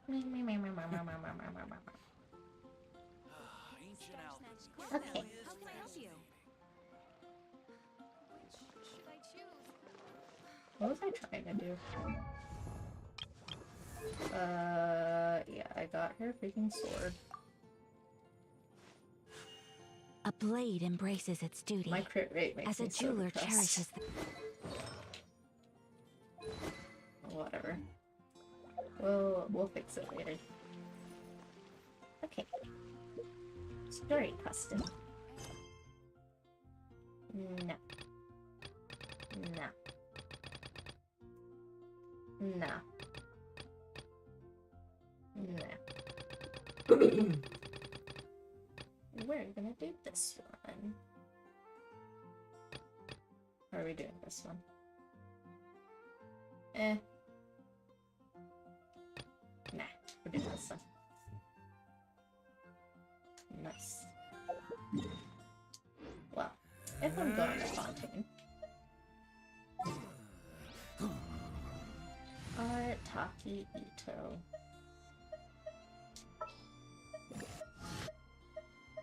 Okay. How can I help you? Which should I choose? What was I trying to do? Yeah, I got her freaking sword. A blade embraces its duty. My crit rate makes As a me so jeweler depressed. cherishes the... Whatever. We'll fix it later. Okay. Story custom. No. No. No. No. We're gonna do this one. Or are we doing this one? Nah, we're doing this one. Nice. Well, if I'm going to Fontaine. Taki Ito.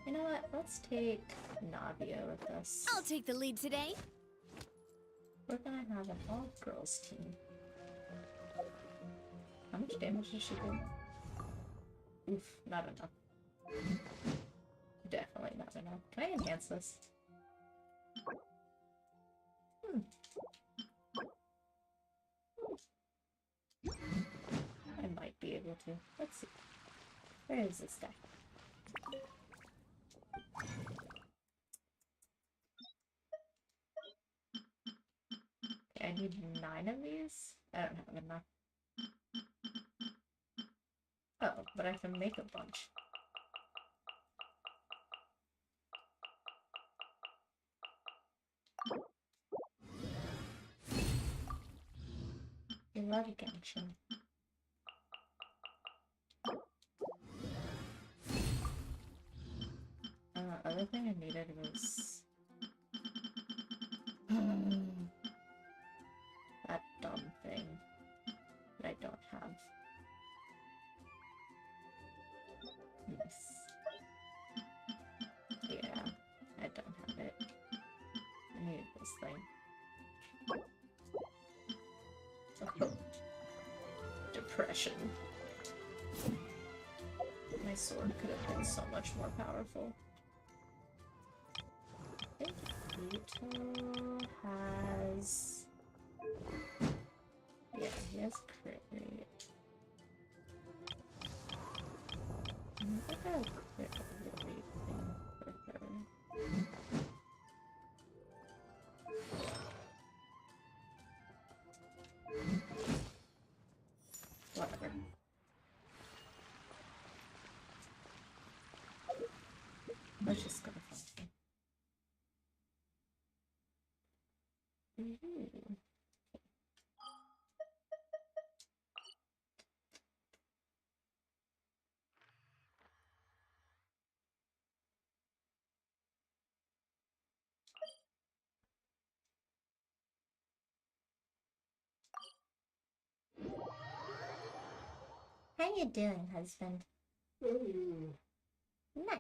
You know what? Let's take Navia with us. I'll take the lead today. We're gonna have an all-girls team. How much damage does she do? Oof, not enough. Definitely not enough. Can I enhance this? I might be able to. Let's see. Where is this guy? Okay, I need 9 of these? I don't have enough. Oh, but I can make a bunch. You love Genshin. Other thing I needed was... that dumb thing that I don't have. Yes. Yeah, I don't have it. I need this thing. Oh. Depression. My sword could have been so much more powerful. I think Ito has... yeah, he has crit rate. I think I have crit rate thing for her. Whatever. Let's just go to Fontaine. How you doing, husband? Nice.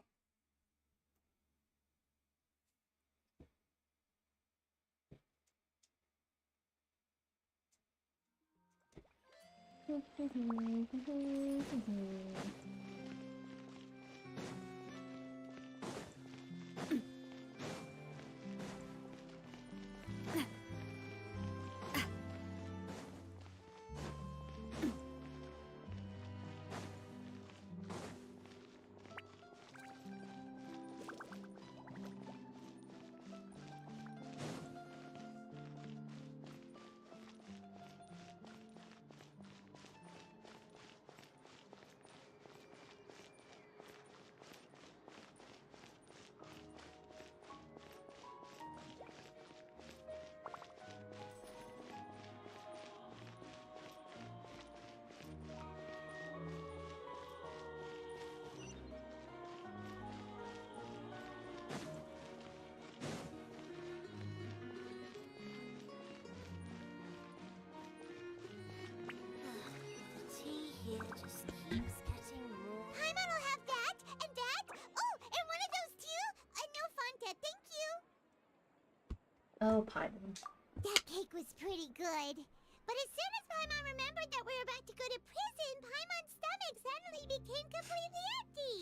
Oh, Paimon. That cake was pretty good. But as soon as Paimon remembered that we were about to go to prison, Paimon's stomach suddenly became completely empty.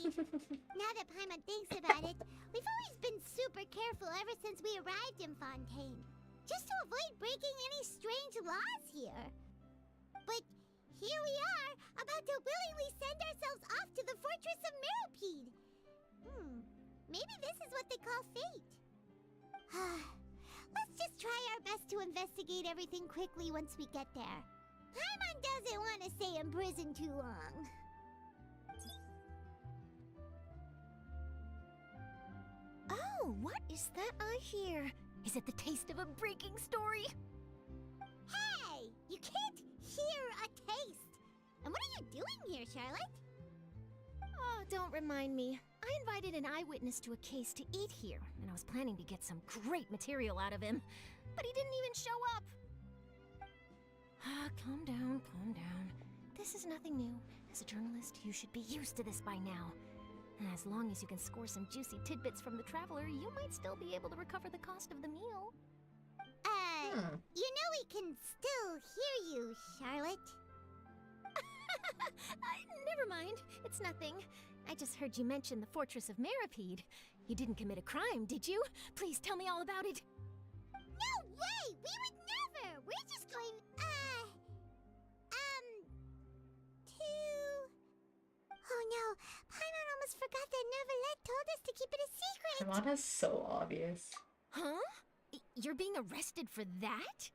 Now that Paimon thinks about it, we've always been super careful ever since we arrived in Fontaine. Just to avoid breaking any strange laws here. But here we are, about to willingly send ourselves off to the Fortress of Meropide. Maybe this is what they call fate. Let's just try our best to investigate everything quickly once we get there. Paimon doesn't want to stay in prison too long. Oh, what is that I hear? Is it the taste of a breaking story? Hey! You can't hear a taste! And what are you doing here, Charlotte? Oh, don't remind me. I invited an eyewitness to a case to eat here, and I was planning to get some great material out of him. But he didn't even show up. Calm down, calm down. This is nothing new. As a journalist, you should be used to this by now. And as long as you can score some juicy tidbits from the traveler, you might still be able to recover the cost of the meal. You know we can still hear you, Charlotte. Never mind. It's nothing. I just heard you mention the Fortress of Meropide. You didn't commit a crime, did you? Please tell me all about it. No way! We would never! We're just going, to... Oh no, Paimon almost forgot that Neverlet told us to keep it a secret! Paimon is so obvious. Huh? You're being arrested for that?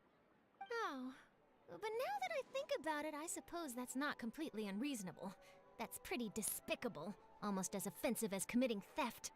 Oh. But now that I think about it, I suppose that's not completely unreasonable. That's pretty despicable. Almost as offensive as committing theft.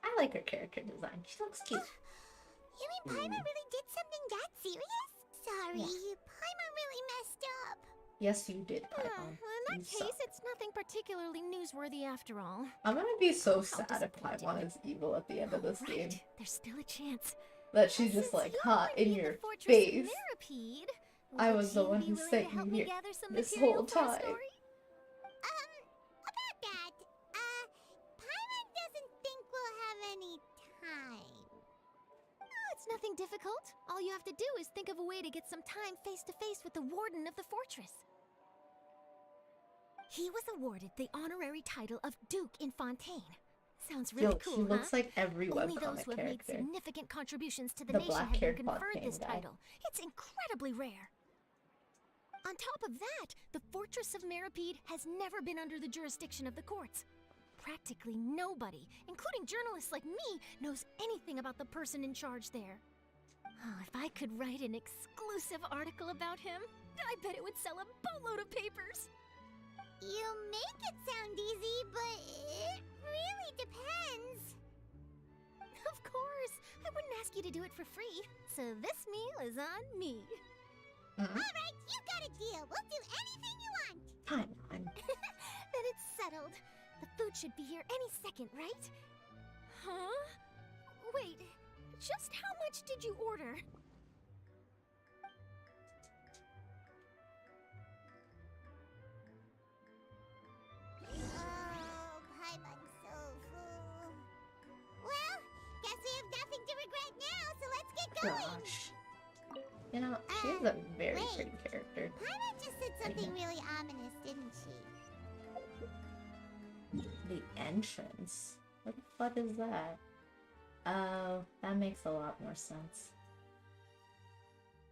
I like her character design. She looks cute. You mean Paimon really did something that serious? Sorry, Paimon really messed up. Yes, you did, Paimon. Well, in that case, it's nothing particularly newsworthy after all. I'm gonna be so sad if disappointed. Paimon is evil at the end of this game. There's still a chance. That she's just like, ha, in your face. Meropide, I was the would one you who be sent willing to help you me here gather some this material whole for a time. story? About that, Paimon doesn't think we'll have any time. Oh, it's nothing difficult. All you have to do is think of a way to get some time face to face with the warden of the fortress. He was awarded the honorary title of Duke in Fontaine. Sounds really Yo, cool, he looks huh? like every Only those webcomic who have made character. significant contributions to the The nation have been black-haired conferred Fontaine this guy. title. It's incredibly rare. On top of that, the Fortress of Meropide has never been under the jurisdiction of the courts. Practically nobody, including journalists like me, knows anything about the person in charge there. Oh, if I could write an exclusive article about him, I bet it would sell a boatload of papers. You make it sound easy, but it really depends. Of course, I wouldn't ask you to do it for free, so this meal is on me. Alright, you got a deal. We'll do anything you want. Paimon. Then it's settled. The food should be here any second, right? Huh? Wait, just how much did you order? Oh, Paimon's so full. Well, guess we have nothing to regret now, so let's get going. Gosh. You know, she is a very wait. pretty character. Paimon just said something really ominous, didn't she? The entrance. What the fuck is that? Oh, that makes a lot more sense.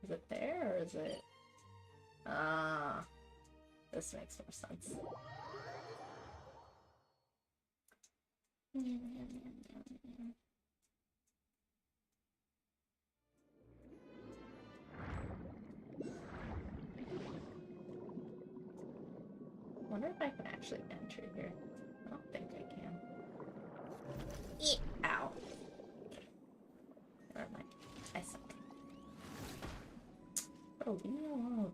Is it there or is it? Ah, this makes more sense. Wonder if I can actually enter here. I don't think I can. Ow. Never mind. I suck. Oh, leave me alone.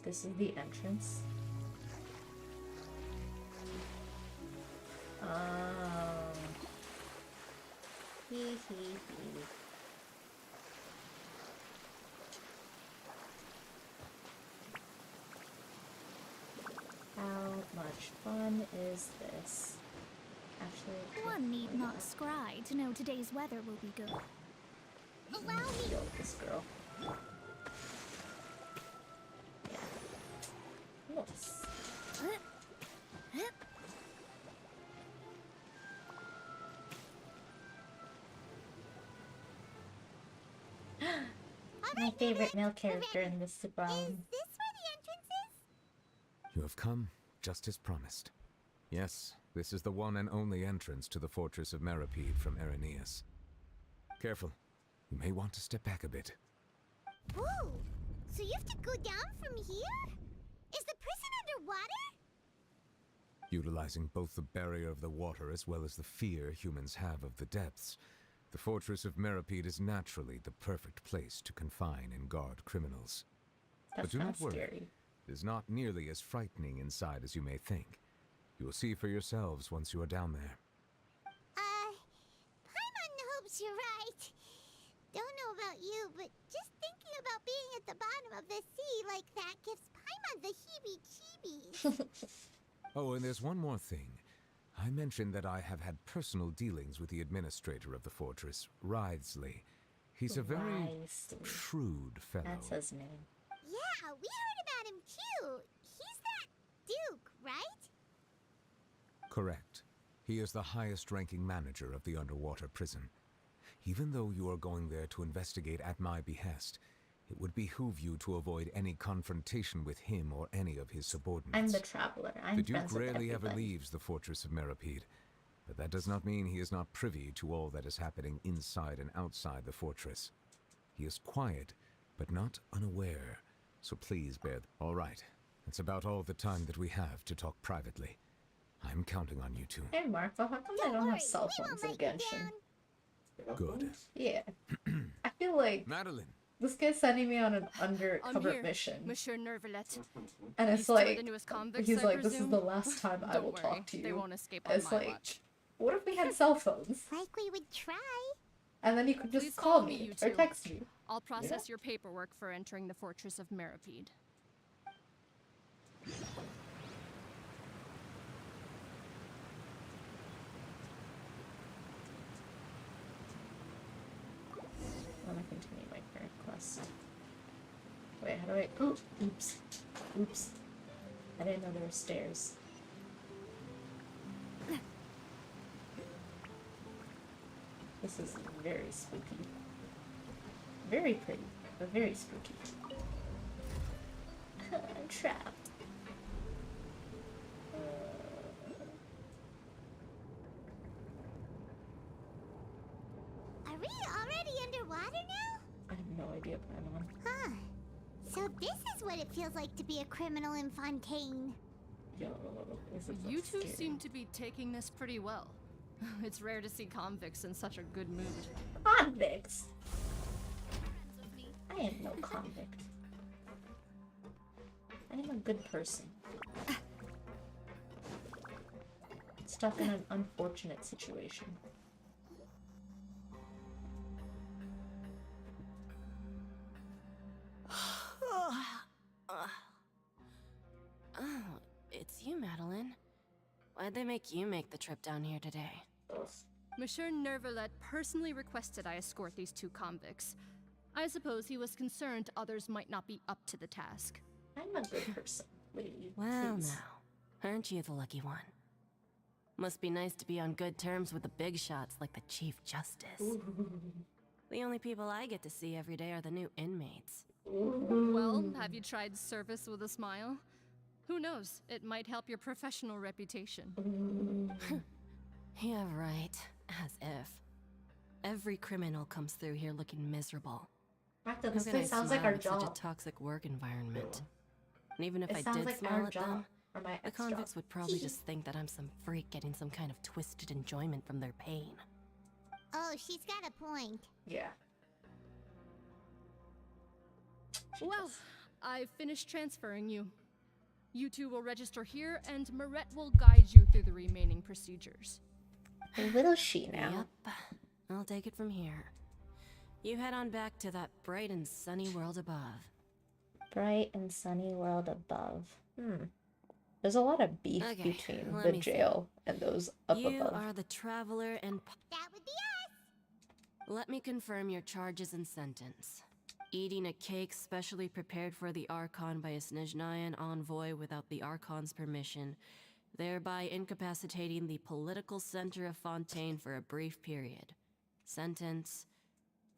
This is the entrance. Oh. Hee hee hee. How much fun is this? Actually, One need not scry to know today's weather will be good. Allow me. heal this girl. Yeah. Yes. My favorite male character in this Is realm. this where the entrance is? You have come just as promised. Yes, this is the one and only entrance to the fortress of Meropide from Araneus. Careful. You may want to step back a bit. Whoa! So you have to go down from here? Is the prison underwater? Utilizing both the barrier of the water as well as the fear humans have of the depths, the fortress of Meropide is naturally the perfect place to confine and guard criminals. That But do not sounds worry. scary. It is not nearly as frightening inside as you may think. You will see for yourselves once you are down there. Paimon hopes you're right. Don't know about you, but just thinking about being at the bottom of the sea like that gives Paimon the heebie-jeebies. Oh, and there's one more thing. I mentioned that I have had personal dealings with the administrator of the fortress, Wriothesley. He's a very Wriothesley. shrewd fellow. That's his name. Yeah, we heard about him too. He's that Duke, right? Correct. He is the highest-ranking manager of the underwater prison. Even though you are going there to investigate at my behest, it would behoove you to avoid any confrontation with him or any of his subordinates. I'm the traveler. I'm The Duke friends with rarely ever everybody. leaves the fortress of Meropide, but that does not mean he is not privy to all that is happening inside and outside the fortress. He is quiet, but not unaware, so please bear. All right, that's about all the time that we have to talk privately. I'm counting on you two. Hey Marco, how come I don't worry, have cell we phones won't in let you Genshin? down. Good. Yeah. I feel like Madeline! this guy's sending me on an undercover here, mission. Monsieur Nervalet. And These it's two are like, the newest convicts, he's I like, this is presume? the last time I Don't will worry, talk to you. they won't escape And on it's my like, watch. what if we had cell phones? Like we would try. And then you could just Please call follow me, me you or two. text me. I'll process your paperwork for entering the fortress of Meropide. I want to continue my current quest. Wait, how do I... Oh, oops. Oops. I didn't know there were stairs. This is very spooky. Very pretty, but very spooky. I'm trapped. Are we already underwater now? I have no idea, Paimon. Huh. So this is what it feels like to be a criminal in Fontaine. Yo, this is You two scary. seem to be taking this pretty well. It's rare to see convicts in such a good mood. Convicts! I am no convict. I am a good person. Stuck in an unfortunate situation. Oh, it's you, Madeline. Why'd they make you make the trip down here today? Ugh. Monsieur Nervalet personally requested I escort these two convicts. I suppose he was concerned others might not be up to the task. I'm a good person. Lady, Well, please. now, aren't you the lucky one? Must be nice to be on good terms with the big shots like the Chief Justice. The only people I get to see every day are the new inmates. Well, have you tried service with a smile? Who knows? It might help your professional reputation. Yeah, right. As if. Every criminal comes through here looking miserable. Martha, How this can I place sounds like smile our with such job. a toxic work environment? And even if It I sounds did like smile our at job. them, Or my the ex-job. convicts would probably just think that I'm some freak getting some kind of twisted enjoyment from their pain. Oh, she's got a point. Yeah. Well, I've finished transferring you. You two will register here, and Marette will guide you through the remaining procedures. A little she now. Yep. I'll take it from here. You head on back to that bright and sunny world above. Bright and sunny world above. There's a lot of beef Okay, between let the me see. jail and those up You above. are the traveler and... That would be us. Let me confirm your charges and sentence. Eating a cake specially prepared for the Archon by a Snezhnayan envoy without the Archon's permission, thereby incapacitating the political center of Fontaine for a brief period. Sentence: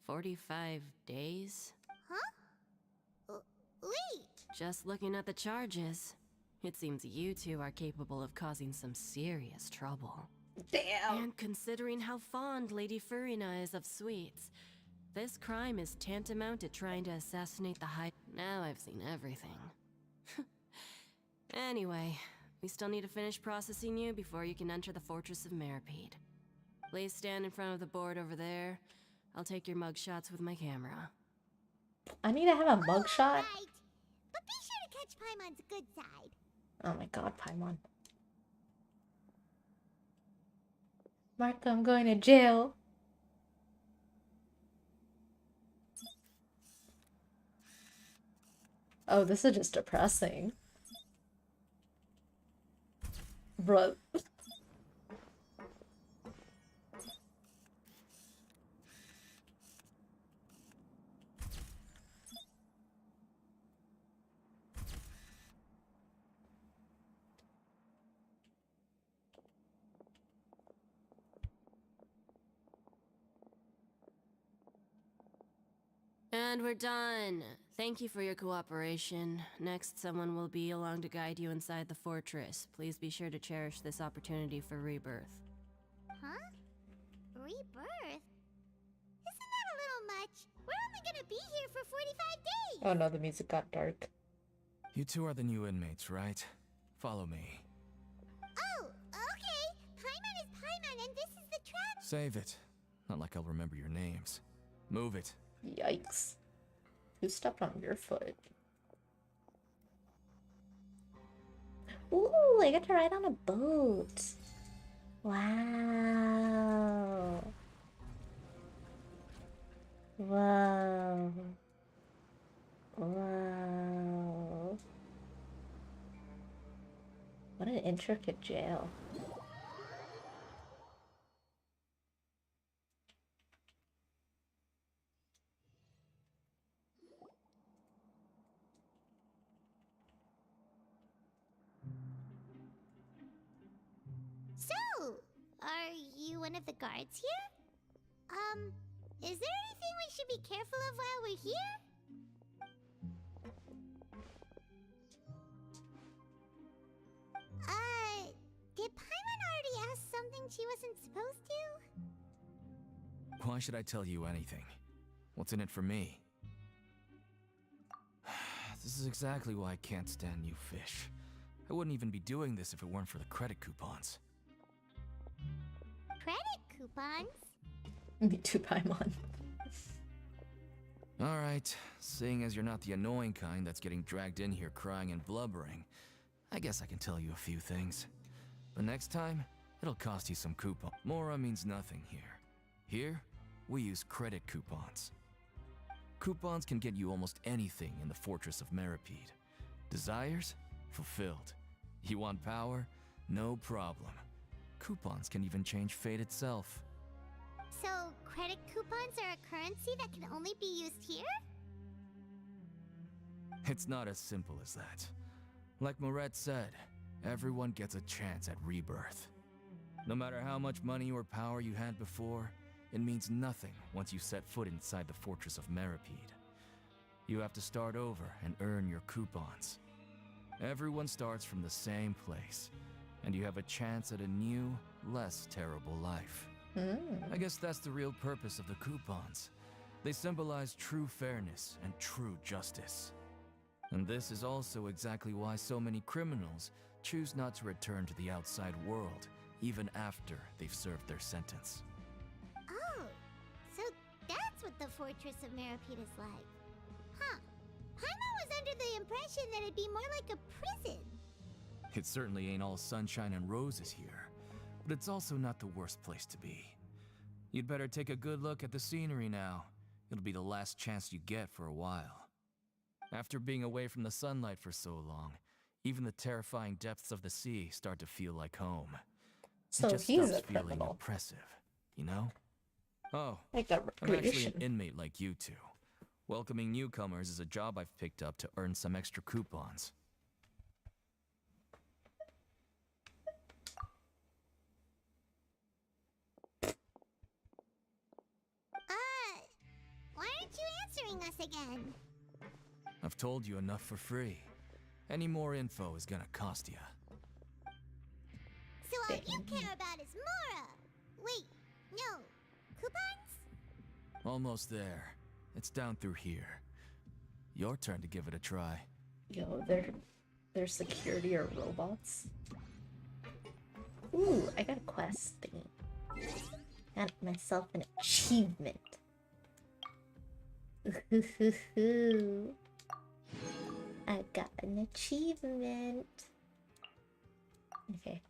45 days? Wait. Just looking at the charges, it seems you two are capable of causing some serious trouble. Damn! And considering how fond Lady Furina is of sweets, this crime is tantamount to trying to assassinate the High... Now I've seen everything. Anyway, we still need to finish processing you before you can enter the Fortress of Meropide. Please stand in front of the board over there. I'll take your mugshots with my camera. I need to have a mugshot? Right. But be sure to catch Paimon's good side. Oh my god, Paimon. Mark, I'm going to jail. Oh, this is just depressing. Bruh. And we're done. Thank you for your cooperation. Next, someone will be along to guide you inside the fortress. Please be sure to cherish this opportunity for rebirth. Huh? Rebirth? Isn't that a little much? We're only gonna be here for 45 days. Oh no, the music got dark. You two are the new inmates, right? Follow me. Oh, okay. Paimon is Paimon, and this is the trap. Save it. Not like I'll remember your names. Move it. Yikes. Who stepped on your foot? Ooh, I get to ride on a boat. Wow. Wow. Wow. What an intricate jail. So, are you one of the guards here? Is there anything we should be careful of while we're here? Did Paimon already ask something she wasn't supposed to? Why should I tell you anything? What's in it for me? This is exactly why I can't stand you fish. I wouldn't even be doing this if it weren't for the credit coupons. Credit coupons? Me too, Paimon. Alright, seeing as you're not the annoying kind that's getting dragged in here crying and blubbering, I guess I can tell you a few things. But next time, it'll cost you some coupon. Mora means nothing here. Here, we use credit coupons. Coupons can get you almost anything in the Fortress of Meropide. Desires? Fulfilled. You want power? No problem. Coupons can even change fate itself. So, credit coupons are a currency that can only be used here? It's not as simple as that. Like Moret said, everyone gets a chance at rebirth. No matter how much money or power you had before, it means nothing once you set foot inside the Fortress of Meropide. You have to start over and earn your coupons. Everyone starts from the same place, and you have a chance at a new, less terrible life. I guess that's the real purpose of the coupons. They symbolize true fairness and true justice. And this is also exactly why so many criminals choose not to return to the outside world, even after they've served their sentence. Oh, so that's what the Fortress of Meropide is like. Huh. Paimon was under the impression that it'd be more like a prison. It certainly ain't all sunshine and roses here, but it's also not the worst place to be. You'd better take a good look at the scenery now. It'll be the last chance you get for a while. After being away from the sunlight for so long, Even the terrifying depths of the sea start to feel like home. So it just he's stops a feeling criminal. oppressive, you know? Oh, Like the I'm actually an recreation. inmate like you two. Welcoming newcomers is a job I've picked up to earn some extra coupons. Why aren't you answering us again? I've told you enough for free. Any more info is gonna cost you. So all you care about is Mora. Wait, no. Coupons? Almost there. It's down through here. Your turn to give it a try. Yo, their security are robots. Ooh, I got a quest thingy. Got myself an achievement. I got an achievement. Okay.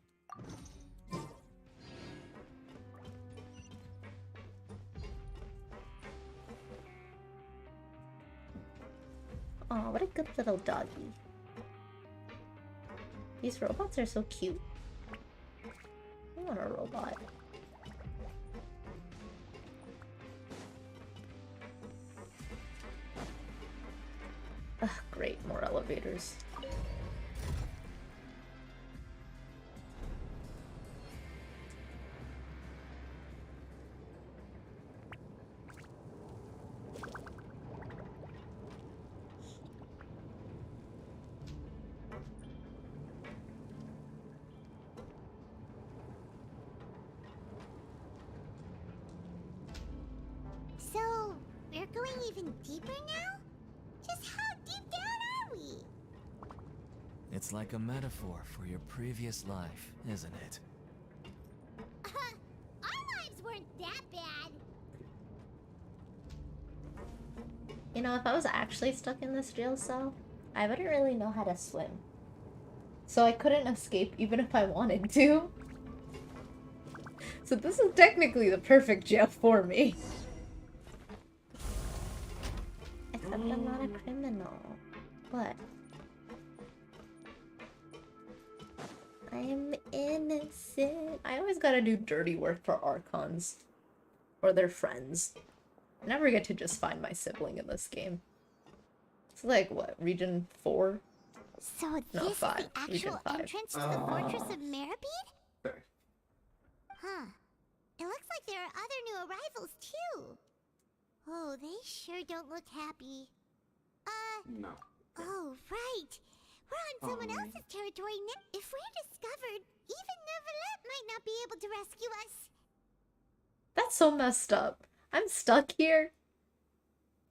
Oh, what a good little doggy. These robots are so cute. I want a robot. Ugh, great, more elevators. So, we're going even deeper now? Just how deep down are we? It's like a metaphor for your previous life, isn't it? Our lives weren't that bad. You know, if I was actually stuck in this jail cell, I wouldn't really know how to swim. So I couldn't escape even if I wanted to. So this is technically the perfect jail for me. Except I'm not a criminal. But I am innocent. I always gotta do dirty work for Archons. Or their friends. I never get to just find my sibling in this game. It's like, what, region 4? So No, this 5. is the Region actual 5. entrance to the Fortress of Meropide? Huh. It looks like there are other new arrivals too. Oh, they sure don't look happy. No. Oh, right. We're on someone else's territory now. If we're discovered, even Neuvillette might not be able to rescue us. That's so messed up. I'm stuck here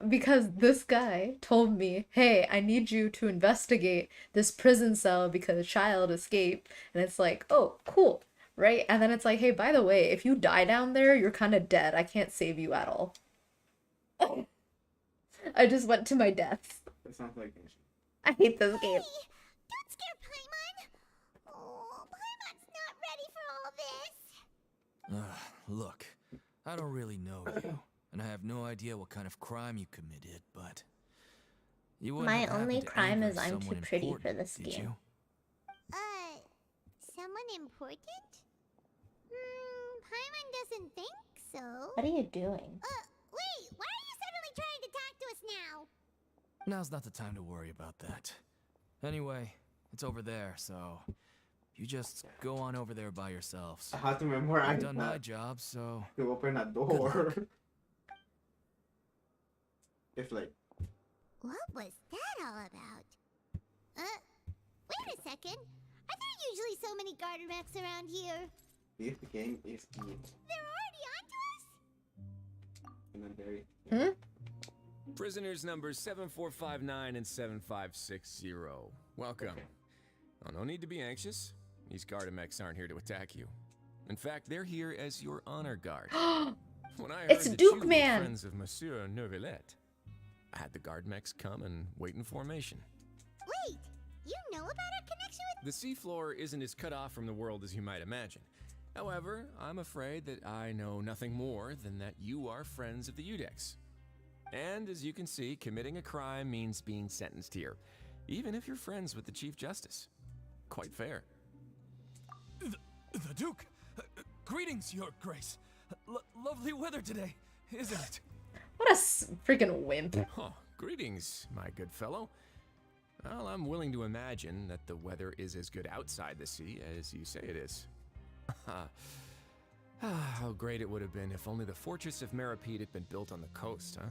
because this guy told me, hey, I need you to investigate this prison cell because a child escaped. And it's like, oh, cool, right? And then it's like, hey, by the way, if you die down there, you're kind of dead. I can't save you at all. I just went to my death. That sounds like Genshin. I hate this game. Hey, don't scare Paimon. Oh, Paimon's not ready for all this. Look, I don't really know you, and I have no idea what kind of crime you committed, but you wouldn't My have happened only to crime anger is I'm too someone pretty for important, this did game. you? Someone important? Paimon doesn't think so. What are you doing? Wait, why are you suddenly trying to talk to us now? Now's not the time to worry about that. Anyway, it's over there, so you just go on over there by yourselves. I have to memorize I've done my that job, so to open a door. It's like, What was that all about? Wait a second. Are there usually so many garter mechs around here? this game is They're already onto us? inventory. Prisoners numbers 7459 and 7560. Welcome. Okay. Oh, no need to be anxious. These Gardamex aren't here to attack you. In fact, they're here as your honor guard. When I heard It's that Duke you were Man. friends of Monsieur Neuvillette, I had the Guardmex come and wait in formation. Wait, you know about our connection with... The seafloor isn't as cut off from the world as you might imagine. However, I'm afraid that I know nothing more than that you are friends of the Udex. And as you can see, committing a crime means being sentenced here. even if you're friends with the Chief Justice. Quite fair. The Duke! Greetings, Your Grace. Lovely weather today, isn't it? What a freaking wimp. Oh, greetings, my good fellow. Well, I'm willing to imagine that the weather is as good outside the sea as you say it is. How great it would have been if only the Fortress of Meropide had been built on the coast, huh?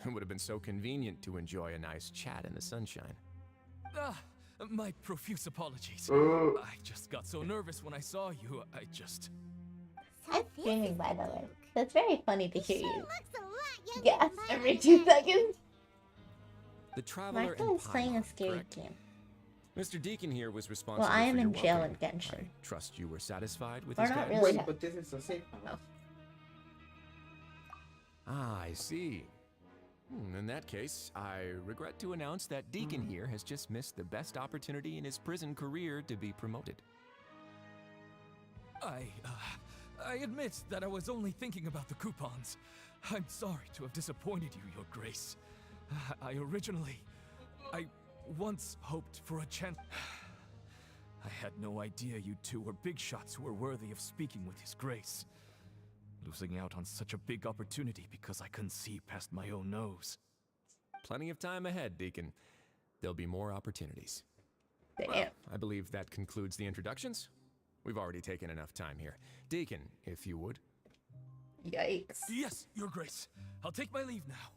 It would have been so convenient to enjoy a nice chat in the sunshine. My profuse apologies. I just got so nervous when I saw you, I'm streaming, by the way. So it's very funny to hear you Looks a lot younger gasp than every Paimon 2 does. seconds. The Traveler Michael and is playing a Paimon, scary correct? game. Mr. Deacon here was responsible Well, I am for your in jail in welcome. Genshin. I trust you were satisfied with Or his not guidance? really. Wait, but this is a safe house. Ah, I see. In that case, I regret to announce that Deacon here has just missed the best opportunity in his prison career to be promoted. I admit that I was only thinking about the coupons. I'm sorry to have disappointed you, Your Grace. I once hoped for a chance. I had no idea you two were big shots who were worthy of speaking with His Grace. Losing out on such a big opportunity because I couldn't see past my own nose. Plenty of time ahead, Deacon. There'll be more opportunities. Damn. I believe that concludes the introductions. We've already taken enough time here. Deacon, if you would. Yikes. Yes, Your Grace. I'll take my leave now.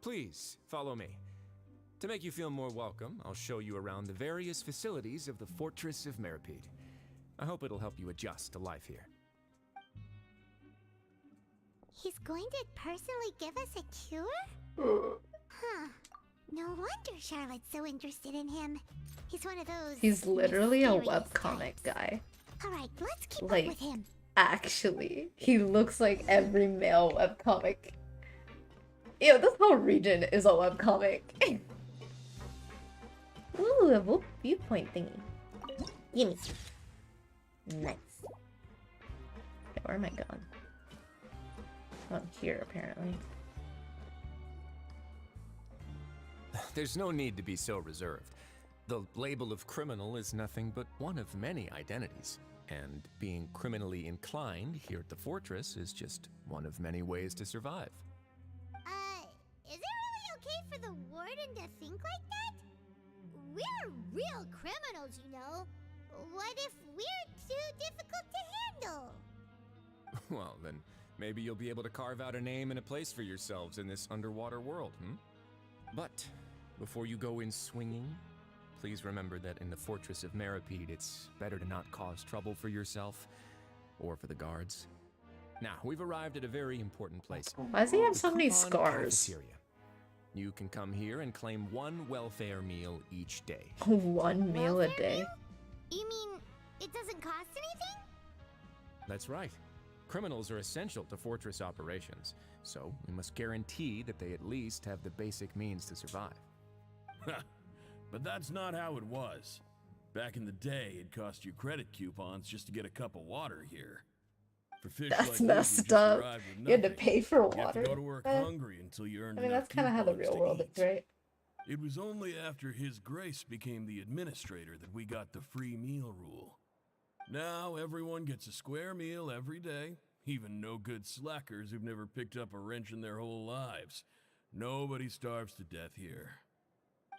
Please, follow me. To make you feel more welcome, I'll show you around the various facilities of the Fortress of Meropide. I hope it'll help you adjust to life here. He's going to personally give us a cure? Huh. No wonder Charlotte's so interested in him. He's one of those. He's literally a mysterious webcomic types. guy. Alright, let's keep Like- up with him. Actually, he looks like every male webcomic. Ew, this whole region is a webcomic. Ooh, a viewpoint thingy. Gimme. Nice. Okay, where am I going? Oh, here, apparently. There's no need to be so reserved. The label of criminal is nothing but one of many identities. And being criminally inclined here at the fortress is just one of many ways to survive. Is it really okay for the warden to think like that? We're real criminals, you know. What if we're too difficult to handle? Well, then maybe you'll be able to carve out a name and a place for yourselves in this underwater world, But before you go in swinging, please remember that in the Fortress of Meropide, it's better to not cause trouble for yourself or for the guards. Now, we've arrived at a very important place. Why does he have The so many coupon scars? cafeteria. You can come here and claim one welfare meal each day. 1 meal a Welfare day. meal? You mean it doesn't cost anything? That's right. Criminals are essential to fortress operations, so we must guarantee that they at least have the basic means to survive. But that's not how it was. Back in the day, it cost you credit coupons just to get a cup of water here. For fish That's like these who messed just up. arrived with You had to nothing, pay for you have water. to go to work hungry until you earned I mean, enough that's kind of how the coupons real to world eat. is, right? It was only after His Grace became the administrator that we got the free meal rule. Now everyone gets a square meal every day, even no-good slackers who've never picked up a wrench in their whole lives. Nobody starves to death here.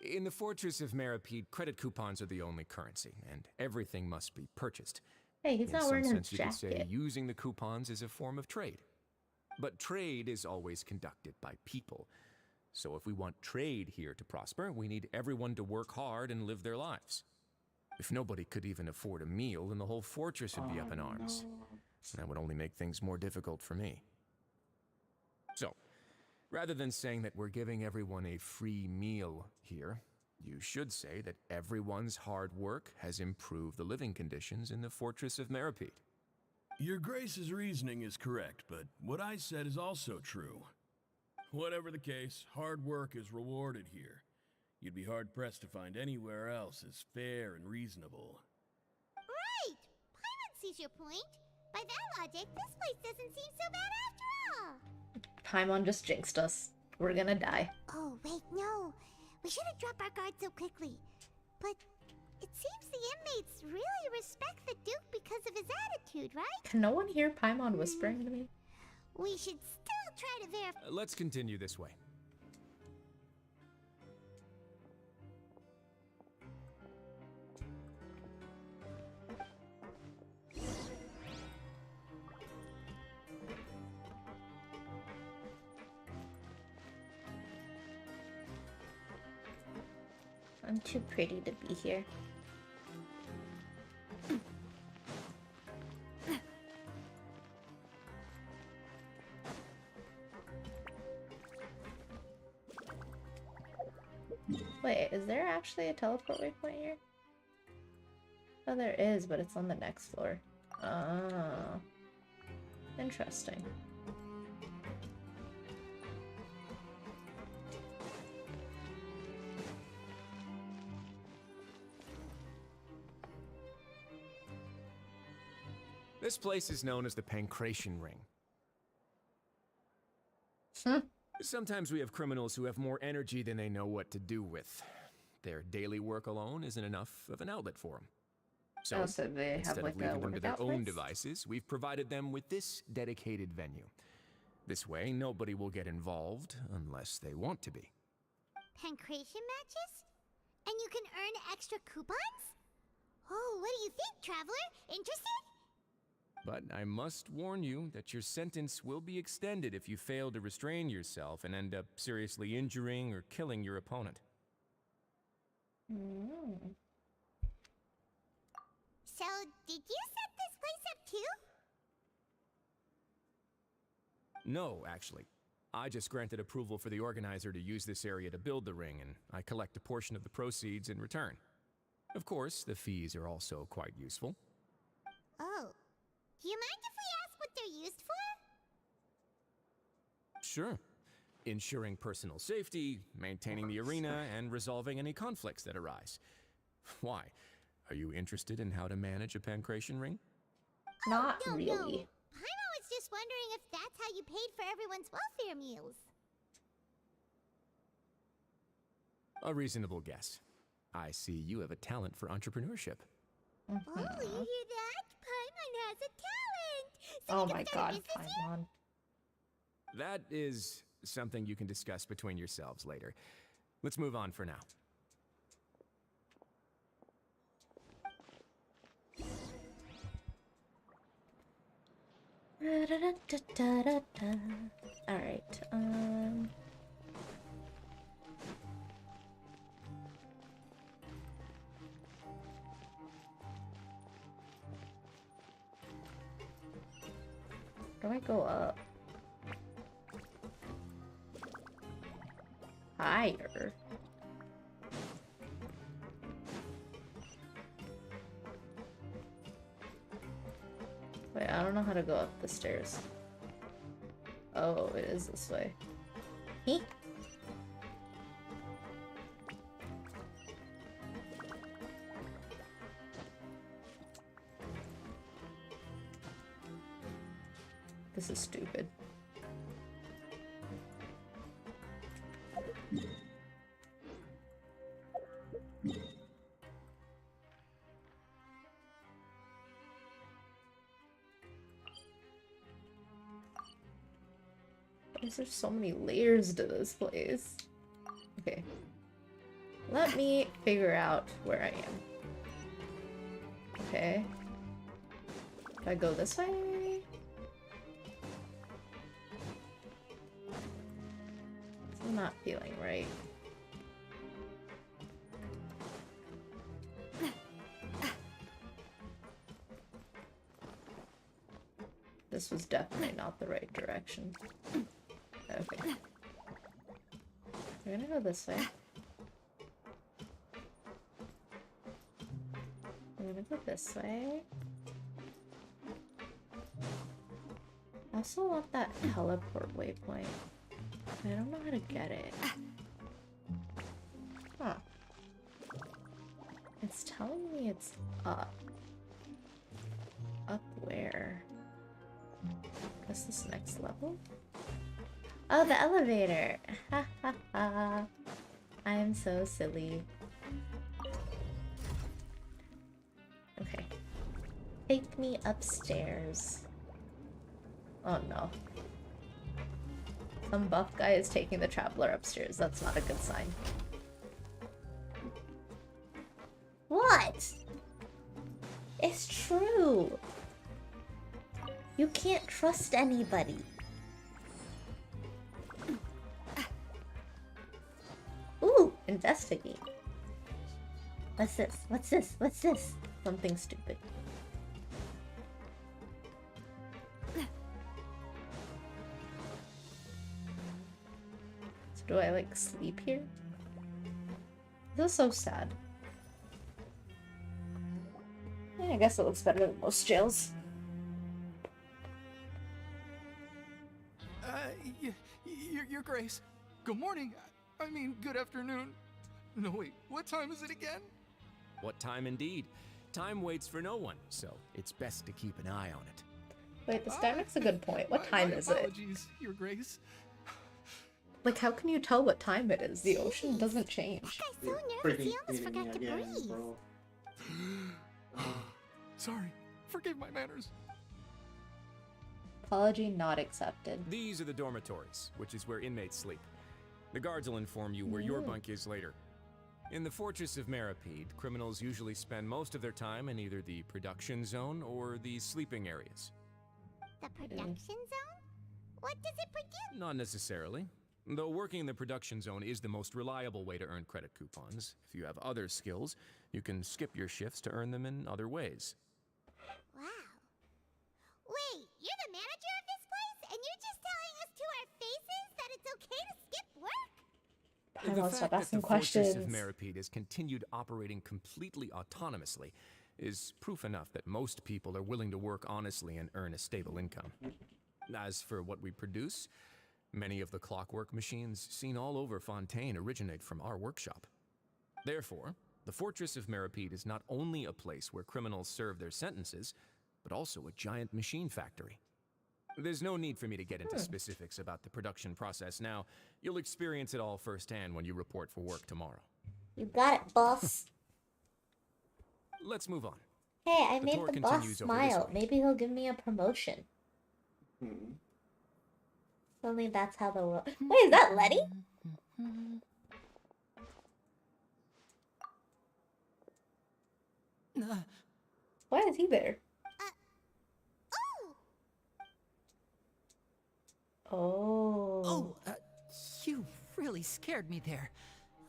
In the Fortress of Meropide, credit coupons are the only currency, and everything must be purchased. Hey, he's In not some wearing his sense, you could say jacket. using the coupons is a form of trade. But trade is always conducted by people. So if we want trade here to prosper, we need everyone to work hard and live their lives. If nobody could even afford a meal, then the whole fortress would be up in arms. That would only make things more difficult for me. So, rather than saying that we're giving everyone a free meal here, you should say that everyone's hard work has improved the living conditions in the Fortress of Meropide. Your Grace's reasoning is correct, but what I said is also true. Whatever the case, hard work is rewarded here. You'd be hard-pressed to find anywhere else as fair and reasonable. Right! Paimon sees your point. By that logic, this place doesn't seem so bad after all. Paimon just jinxed us. We're gonna die. Oh, wait, no. We shouldn't drop our guard so quickly. But it seems the inmates really respect the Duke because of his attitude, right? Can no one hear Paimon whispering to me? We should still try to verify. Let's continue this way. I'm too pretty to be here. Wait, is there actually a teleport waypoint here? Oh, there is, but it's on the next floor. Oh. Interesting. This place is known as the Pancration Ring. Sometimes we have criminals who have more energy than they know what to do with. Their daily work alone isn't enough of an outlet for them. So, So they have instead like of a leaving them to their workout own place? devices, we've provided them with this dedicated venue. This way, nobody will get involved unless they want to be. Pancration matches? And you can earn extra coupons? Oh, what do you think, traveler? Interested? But I must warn you that your sentence will be extended if you fail to restrain yourself and end up seriously injuring or killing your opponent. Mm. So, did you set this place up too? No, actually. I just granted approval for the organizer to use this area to build the ring, and I collect a portion of the proceeds in return. Of course, the fees are also quite useful. Oh. Do you mind if we ask what they're used for? Sure. Ensuring personal safety, maintaining the arena, and resolving any conflicts that arise. Why? Are you interested in how to manage a pancration ring? Not No, really. no. Paimon was just wondering if that's how you paid for everyone's welfare meals. A reasonable guess. I see you have a talent for entrepreneurship. Oh, you hear that? Paimon has a talent! So Oh we can my start a god, business here? Paimon. That is something you can discuss between yourselves later. Let's move on for now. Alright, where do I go up? Higher? Wait, I don't know how to go up the stairs. Oh, it is this way. Hee? This is stupid. Why is there so many layers to this place? Okay. Let me figure out where I am. Okay. Do I go this way? I'm not feeling right. This was definitely not the right direction. Okay. We're gonna go this way. We're gonna go this way. I also want that teleport waypoint. I don't know how to get it. Huh. It's telling me it's up. Up where? What's this next level? Oh, the elevator! Ha ha ha. I am so silly. Okay. Take me upstairs. Oh no. Some buff guy is taking the traveler upstairs. That's not a good sign. What? It's true. You can't trust anybody. Ooh, investigate. What's this? What's this? What's this? Something stupid. So do I like sleep here? This is so sad. Yeah, I guess it looks better than most jails. Your Grace. Good morning. I mean, good afternoon. No, wait, what time is it again? What time indeed? Time waits for no one, so it's best to keep an eye on it. Wait, this guy makes a good point. What time is it? Apologies, Your Grace. Like, how can you tell what time it is? The ocean doesn't change. That guy's so nervous, he almost forgot to breathe. Bro. Sorry, forgive my manners. Apology not accepted. These are the dormitories, which is where inmates sleep. The guards will inform you where your bunk is later. In the Fortress of Meropide, criminals usually spend most of their time in either the production zone or the sleeping areas. The production zone? What does it produce? Not necessarily. Though working in the production zone is the most reliable way to earn credit coupons. If you have other skills, you can skip your shifts to earn them in other ways. Wow. Wait, you're the manager of this place? And you're just telling us to our faces that it's okay to skip work? Paimon, stop that asking the Fortress questions. of Meropide has continued operating completely autonomously is proof enough that most people are willing to work honestly and earn a stable income. As for what we produce, many of the clockwork machines seen all over Fontaine originate from our workshop. Therefore, the Fortress of Meropide is not only a place where criminals serve their sentences, but also a giant machine factory. There's no need for me to get into specifics about the production process now. You'll experience it all firsthand when you report for work tomorrow. You got it, boss. Let's move on. Hey, I The made tour the boss continues over this smile. way. Maybe he'll give me a promotion. Hmm. Only that's how the world. Wait, is that Letty? Why is he there? Oh! Oh. You really scared me there.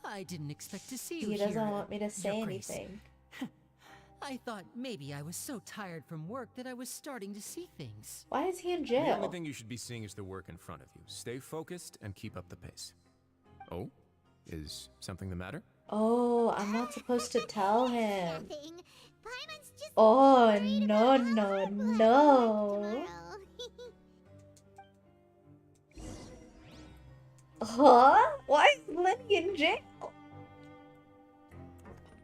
I didn't expect to see you He here. doesn't want me to say Your Grace. anything. I thought maybe I was so tired from work that I was starting to see things. Why is he in The only jail? thing you should be seeing is the work in front of you. Stay focused and keep up the pace. Oh? Is something the matter? Oh, I'm not supposed to tell him. Nothing. Paimon's just Oh, worried no, about how no, hard we'll have to work no. tomorrow. Huh? Why is Lenny in jail?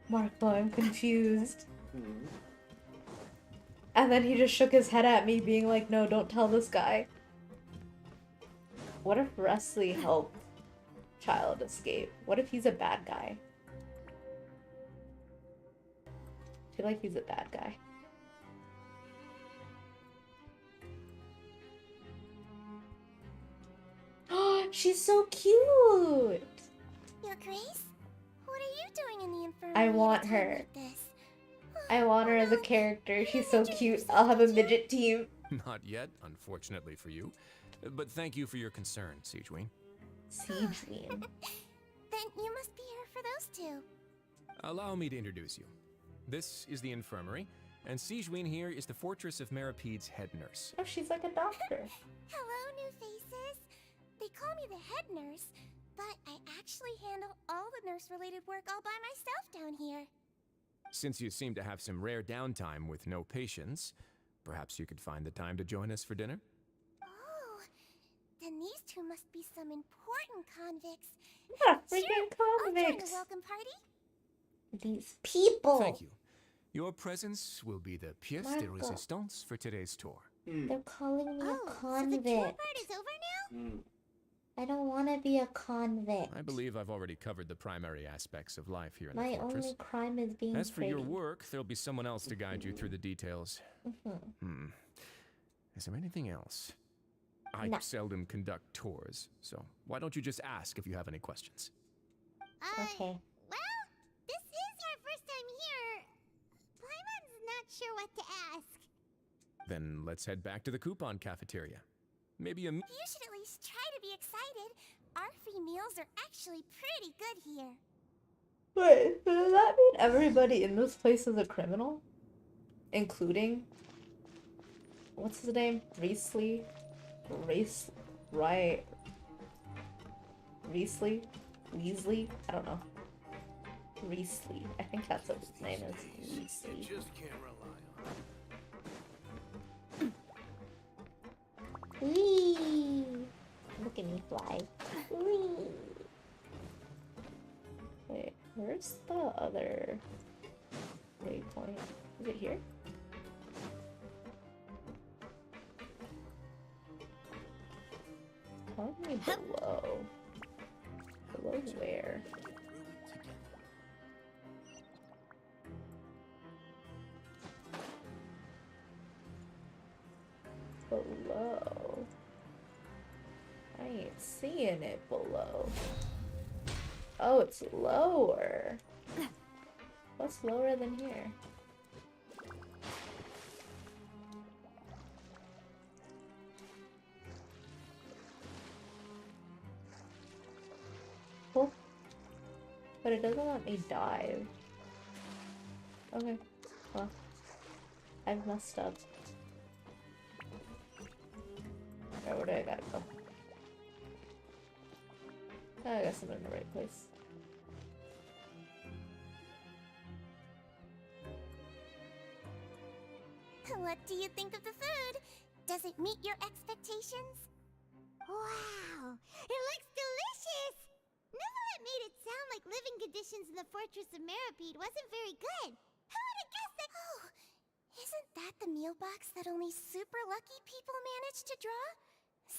Marco, I'm confused. Hmm. And then he just shook his head at me, being like, no, don't tell this guy. What if Wesley helped Child escape? What if he's a bad guy? I feel like he's a bad guy. She's so cute! Your Grace? What are you doing in the infirmary I at a want time her. like this? I want her as a character. She's so cute. I'll have a midget team. Not yet, unfortunately for you. But thank you for your concern, Siegeween. Siegeween. Then you must be here for those two. Allow me to introduce you. This is the infirmary, and Siegeween here is the Fortress of Meropide's head nurse. Oh, she's like a doctor. Hello, new faces. They call me the head nurse, but I actually handle all the nurse-related work all by myself down here. Since you seem to have some rare downtime with no patients, perhaps you could find the time to join us for dinner? Oh, then these two must be some important convicts. Yeah, freaking I'll join the convicts. welcome party. These people. Thank you. Your presence will be the pièce de Marco. résistance for today's tour. They're calling me a Oh, so the tour convict. part is over now? I don't want to be a convict. I believe I've already covered the primary aspects of life here in My the fortress. only crime is being As for your pretty. work, there'll be someone else to guide you through the details. Is there anything else? I No. seldom conduct tours, so why don't you just ask if you have any questions? Okay. Well, this is our first time here. Paimon's not sure what to ask. Then let's head back to the coupon cafeteria. Maybe a You should at least try to be excited. Our free meals are actually pretty good here. Wait, does that mean everybody in this place is a criminal? Including... What's his name? Reesley? Right. Reesley? Weasley? I don't know. Reesley. I think that's what his name is. Reesley. Just can't rely on Whee! Look at me fly. Whee! Wait, where's the other waypoint? Is it here? Tell me below. Below where? Below. I ain't seeing it below. Oh, it's lower. What's lower than here? Cool. But it doesn't let me dive. Okay. Well, I've messed up. Alright, where do I gotta go? I guess I'm in the right place. What do you think of the food? Does it meet your expectations? Wow, it looks delicious! Neverlet made it sound like living conditions in the Fortress of Meropide wasn't very good. Who would have guessed that? Oh, isn't that the meal box that only super lucky people manage to draw?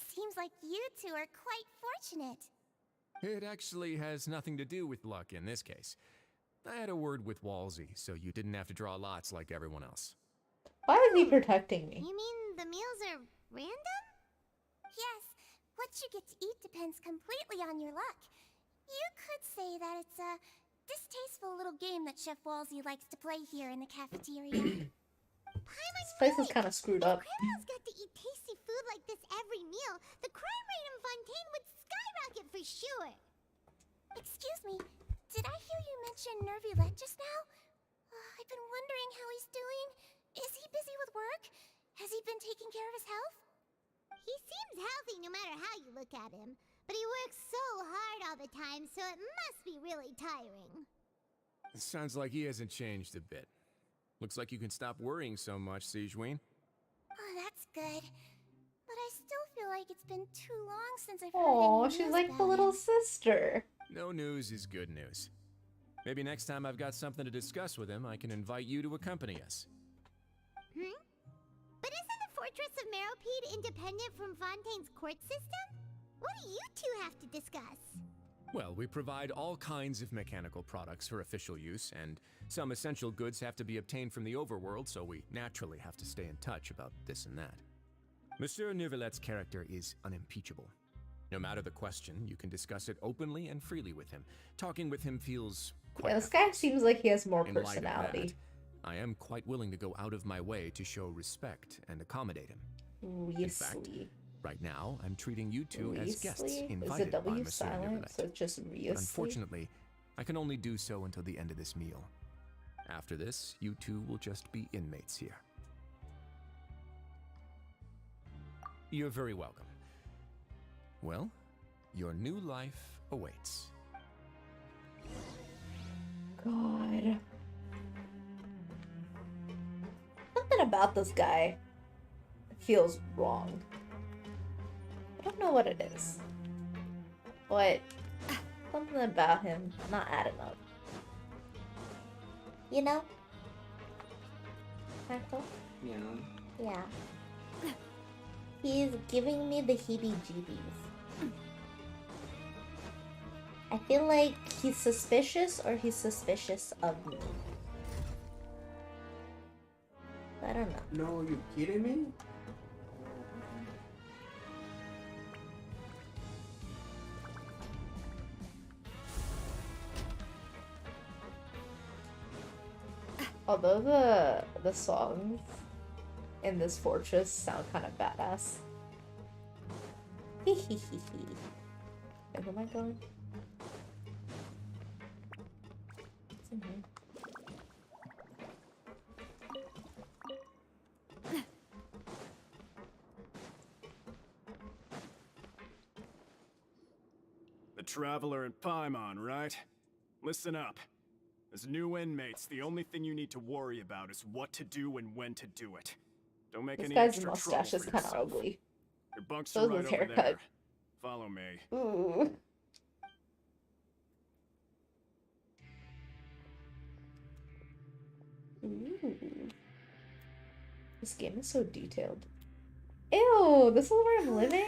Seems like you two are quite fortunate. It actually has nothing to do with luck in this case. I had a word with Walsey, so you didn't have to draw lots like everyone else. Why is he protecting me? You mean the meals are random? Yes, what you get to eat depends completely on your luck. You could say that it's a distasteful little game that Chef Walsey likes to play here in the cafeteria. This place is kind of screwed up. Criminals got to eat tasty food like this every meal. The crime rate in Fontaine would skyrocket for sure. Excuse me, did I hear you mention Nervulette just now? I've been wondering how he's doing. Is he busy with work? Has he been taking care of his health? He seems healthy no matter how you look at him. But he works so hard all the time, so it must be really tiring. It sounds like he hasn't changed a bit. Looks like you can stop worrying so much, Sigewinne. Oh, that's good. But I still feel like it's been too long since I've heard Oh, any she's news like the about little him. sister. No news is good news. Maybe next time I've got something to discuss with him, I can invite you to accompany us. But isn't the Fortress of Meropide independent from Fontaine's court system? What do you two have to discuss? Well, we provide all kinds of mechanical products for official use, and some essential goods have to be obtained from the overworld, so we naturally have to stay in touch about this and that. Monsieur Nervulette's character is unimpeachable. No matter the question, you can discuss it openly and freely with him. Talking with him feels quite... Yeah, this guy seems like he has more In light of personality. that, I am quite willing to go out of my way to show respect and accommodate him. In fact, Weasley. right now, I'm treating you two as guests Weasley? Is the invited by W Monsieur silent? Nervulette. So it's just But Weasley? unfortunately, I can only do so until the end of this meal. After this, you two will just be inmates here. You're very welcome. Well, your new life awaits. God. Something about this guy feels wrong. I don't know what it is. But something about him not adding up. You know? Michael? Yeah. Yeah. He's giving me the heebie-jeebies. I feel like he's suspicious or he's suspicious of me. I don't know. No, you kidding me? Although the songs in this fortress sound kind of badass. Where am I going? What's in here? The Traveler in Paimon, right? Listen up. As new inmates, the only thing you need to worry about is what to do and when to do it. Don't make This any guy's extra mustache trouble is for kind of yourself. ugly. Your bunks So are is right his over haircut. there. Follow me. Ooh. Ooh. This game is so detailed. Ew, this is where I'm living?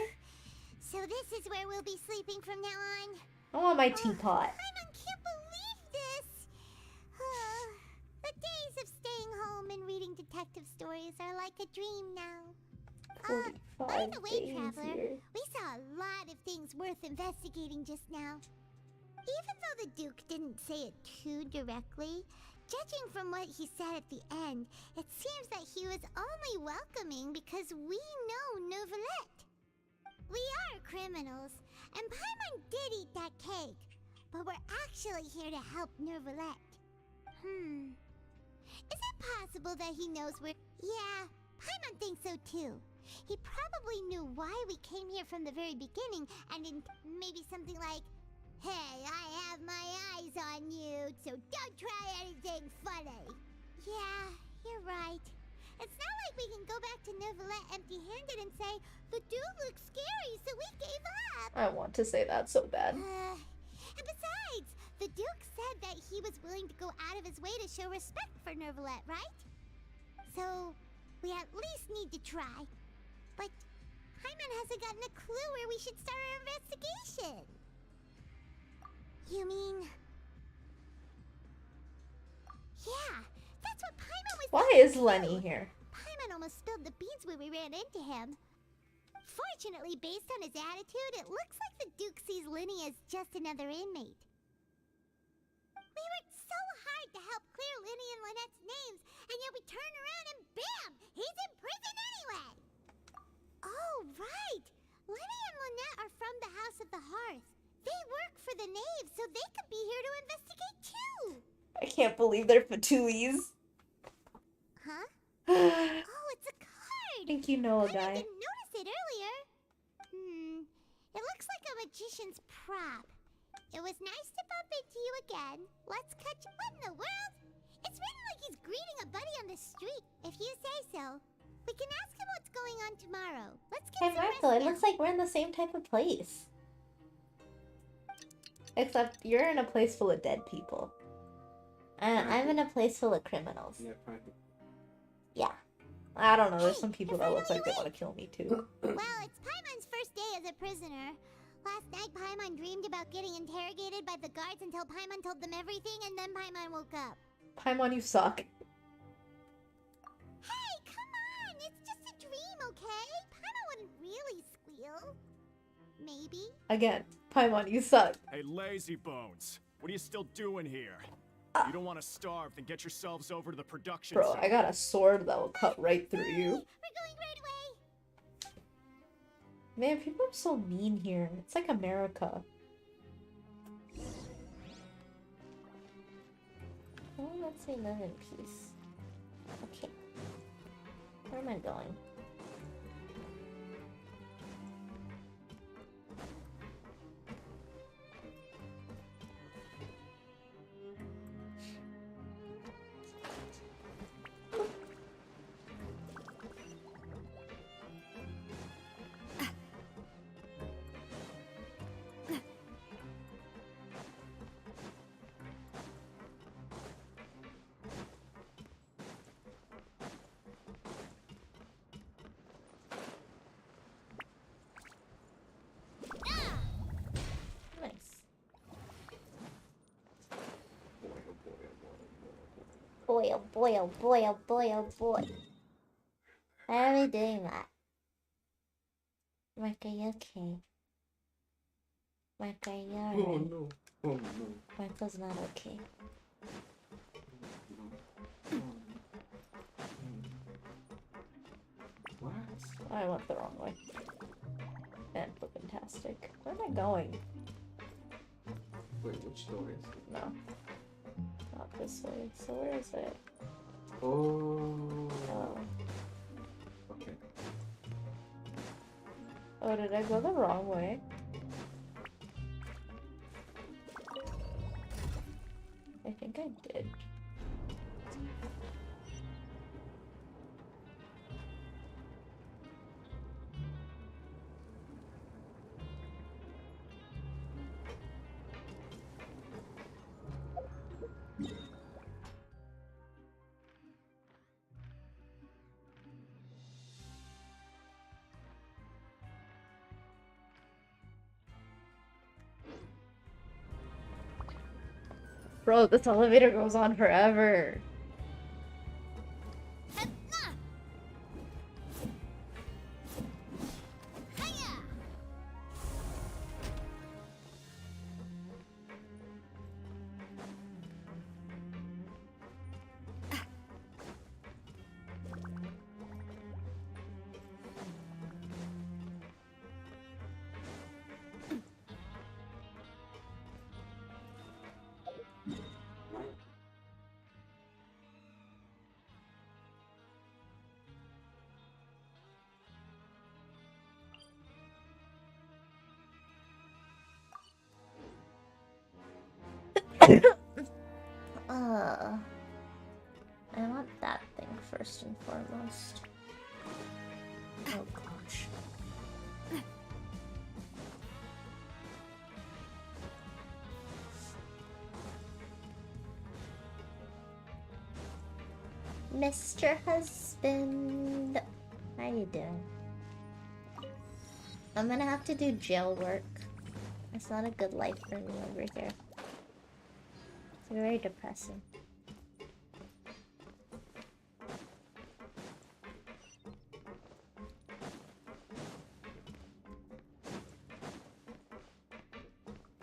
So this is where we'll be sleeping from now on. I want my teapot. I can't believe this. The days of staying home and reading detective stories are like a dream now. By 45 the way, days Traveler, here. we saw a lot of things worth investigating just now. Even though the Duke didn't say it too directly, judging from what he said at the end, it seems that he was only welcoming because we know Neuvillette. We are criminals, and Paimon did eat that cake, but we're actually here to help Neuvillette. Is it possible that he knows we're... Yeah, Paimon thinks so too. He probably knew why we came here from the very beginning, and maybe something like, "Hey, I have my eyes on you, so don't try anything funny." Yeah, you're right. It's not like we can go back to Neuvillette empty-handed and say, "The dude looks scary, so we gave up." I want to say that so bad. And besides, the Duke said that he was willing to go out of his way to show respect for Neuvillette, right? So, we at least need to try. But Paimon hasn't gotten a clue where we should start our investigation. You mean... Yeah, that's what Paimon was... Why thinking is Lenny too. here? Paimon almost spilled the beans when we ran into him. Fortunately, based on his attitude, it looks like the Duke sees Lenny as just another inmate. We worked so hard to help clear Lenny and Lynette's names, and yet we turn around and bam! He's in prison anyway! Oh, right! Lenny and Lynette are from the House of the Hearth. They work for the Knave, so they could be here to investigate too! I can't believe they're Fatouis. Huh? Oh, it's a card! I think you know a I guy. didn't notice it earlier. It looks like a magician's prop. It was nice to bump into you again. Let's catch... What in the world? It's written like he's greeting a buddy on the street. If you say so. We can ask him what's going on tomorrow. Let's get Hey some rest Marco, it now. looks like we're in the same type of place. Except you're in a place full of dead people. And I'm in a place full of criminals. Yeah, practically. Yeah. I don't know, there's some people that look like they want to kill me too. Well, it's Paimon's first day as a prisoner. Last night, Paimon dreamed about getting interrogated by the guards until Paimon told them everything, and then Paimon woke up. Paimon, you suck. Hey, come on! It's just a dream, okay? Paimon wouldn't really squeal. Maybe. Again, Paimon, you suck. Hey, lazy bones. What are you still doing here? You don't want to starve, then get yourselves over to the production Bro, zone. I got a sword that will cut right through you. We're going right away. Man, people are so mean here. It's like America. Oh, let's see, live in peace. Okay. Where am I going? boy, oh boy, oh boy, oh boy, oh boy. Why are we doing that? Mark, are you okay? Mark, are you alright? Oh no. Oh no. Marco's not okay. What? I went the wrong way. And fantastic. Where am I going? Wait, which door is it? No. Not this way. So where is it? Oh. Oh. Okay. Oh, did I go the wrong way? I think I did. Bro, this elevator goes on forever. I want that thing first and foremost. Oh gosh. Mr. Husband, how you doing? I'm gonna have to do jail work. It's not a good life for me over here. It's very depressing.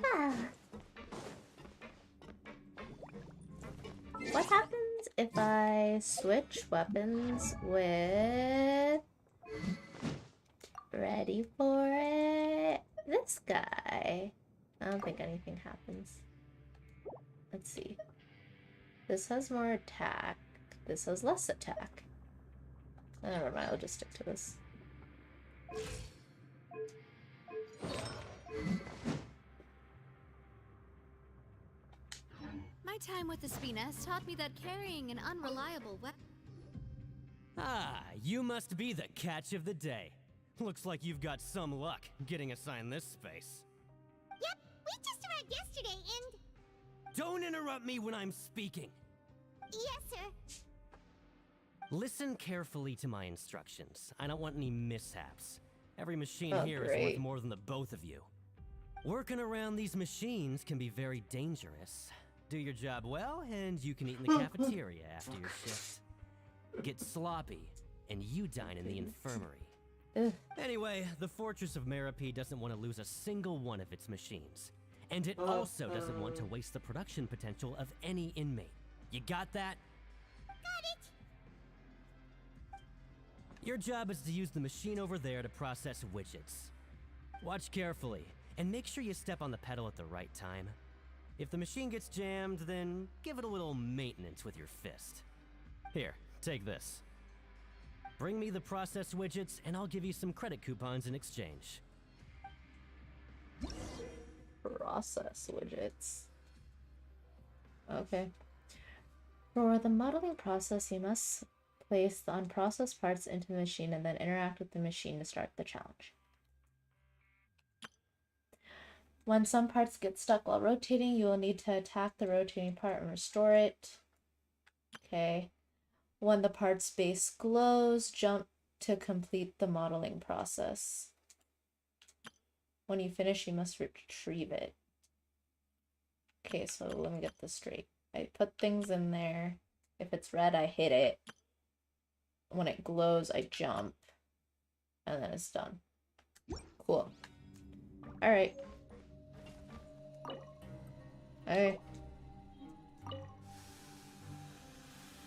Ah. What happens if I switch weapons with... Ready for it? This guy. I don't think anything happens. Let's see. This has more attack. This has less attack. Never mind, I'll just stick to this. My time with the Spina has taught me that carrying an unreliable weapon... Ah, you must be the catch of the day. Looks like you've got some luck getting assigned this space. Yep, we just arrived yesterday and... Don't interrupt me when I'm speaking. Yes, sir. Listen carefully to my instructions. I don't want any mishaps. Every machine here is great. worth more than the both of you. Working around these machines can be very dangerous. Do your job well, and you can eat in the cafeteria after your shift. Get sloppy, and you dine in the infirmary. Ugh. Anyway, the Fortress of Meropide doesn't want to lose a single one of its machines. And it also doesn't want to waste the production potential of any inmate. You got that? Got it. Your job is to use the machine over there to process widgets. Watch carefully, and make sure you step on the pedal at the right time. If the machine gets jammed, then give it a little maintenance with your fist. Here, take this. Bring me the process widgets, and I'll give you some credit coupons in exchange. Process widgets. Okay. For the modeling process, you must place the unprocessed parts into the machine and then interact with the machine to start the challenge. When some parts get stuck while rotating, you will need to attack the rotating part and restore it. Okay. When the part's base glows, jump to complete the modeling process. When you finish, you must retrieve it. Okay, so let me get this straight. I put things in there. If it's red, I hit it. When it glows, I jump. And then it's done. Cool. Alright. Alright.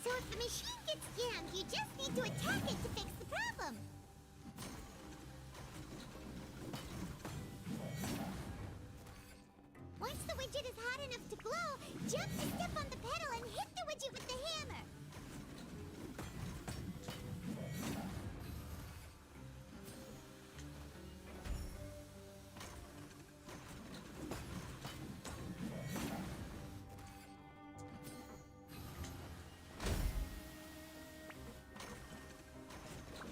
So if the machine gets jammed, you just need to attack it to fix the problem. Once the widget is hot enough to glow, jump to step on the pedal and hit the widget with the hammer.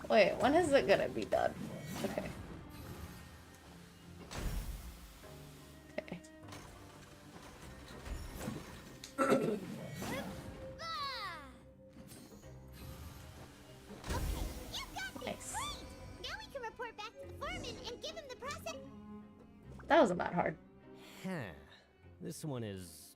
Wait, when is it gonna be done? Okay. Okay. Nice. Now we can report back to the foreman and give him the process. That wasn't that hard. Huh. This one is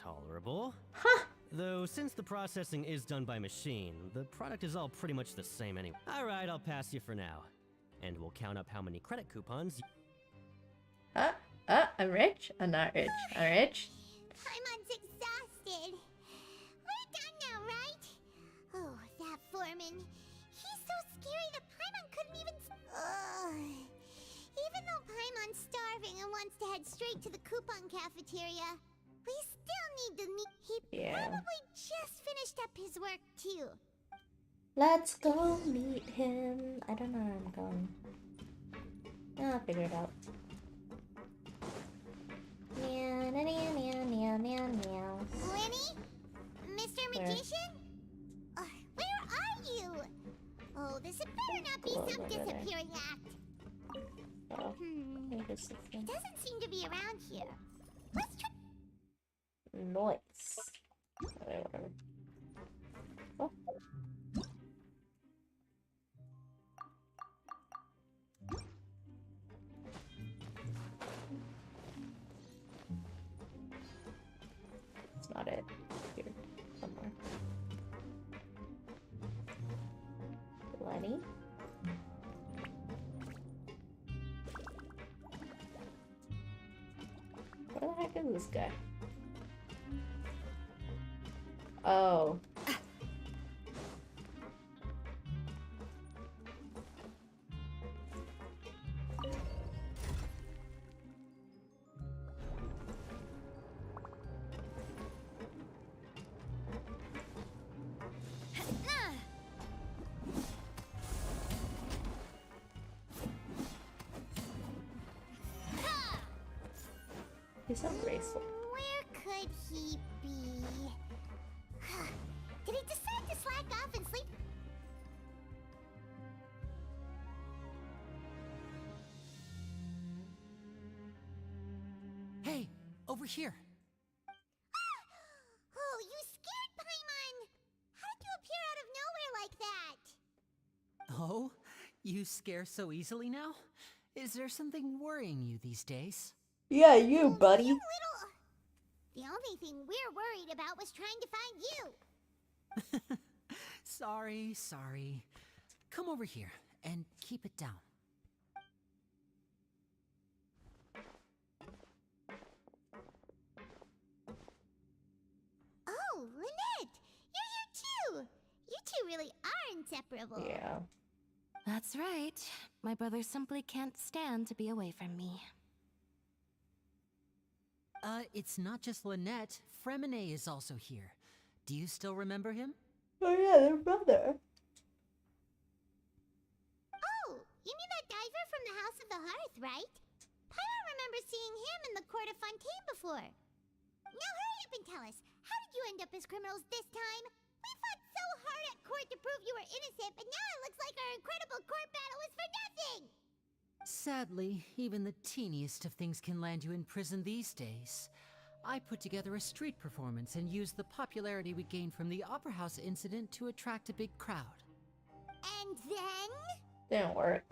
tolerable. Huh. Though since the processing is done by machine, the product is all pretty much the same anyway. Alright, I'll pass you for now. And we'll count up how many credit coupons I'm rich? I'm not rich. I'm rich? Paimon's exhausted. We're done now, right? Oh, that foreman. He's so scary that Paimon couldn't even... Even though Paimon's starving and wants to head straight to the coupon cafeteria, we still need to meet... He probably just finished up his work, too. Let's go meet him. I don't know where I'm going. I'll figure it out. Meow, meow, meow, meow, meow, meow. Lenny? Mr. Magician? Where are you? Oh, this had better not be some disappearing act. Oh, He doesn't seem to be around here. Let's try... Noise. Okay, whatever. Oh. It's not it. Here, somewhere. Lenny? Where the heck is this guy? Oh. He's so graceful. Where could he be? Did he decide to slack off and sleep? Hey, over here. Oh, you scared Paimon! How did you appear out of nowhere like that? Oh, you scare so easily now? Is there something worrying you these days? Yeah, you, buddy. You little... The only thing we're worried about was trying to find you. Sorry. Come over here and keep it down. Oh, Lynette! You're here too! You two really are inseparable. Yeah. That's right. My brother simply can't stand to be away from me. It's not just Lynette. Fremine is also here. Do you still remember him? Oh yeah, their brother. Oh, you mean that diver from the House of the Hearth, right? Paimon remembers seeing him in the Court of Fontaine before. Now hurry up and tell us, how did you end up as criminals this time? We fought so hard at court to prove you were innocent, but now it looks like our incredible court battle was for nothing! Sadly, even the teeniest of things can land you in prison these days. I put together a street performance and used the popularity we gained from the Opera House incident to attract a big crowd. And then? Didn't work.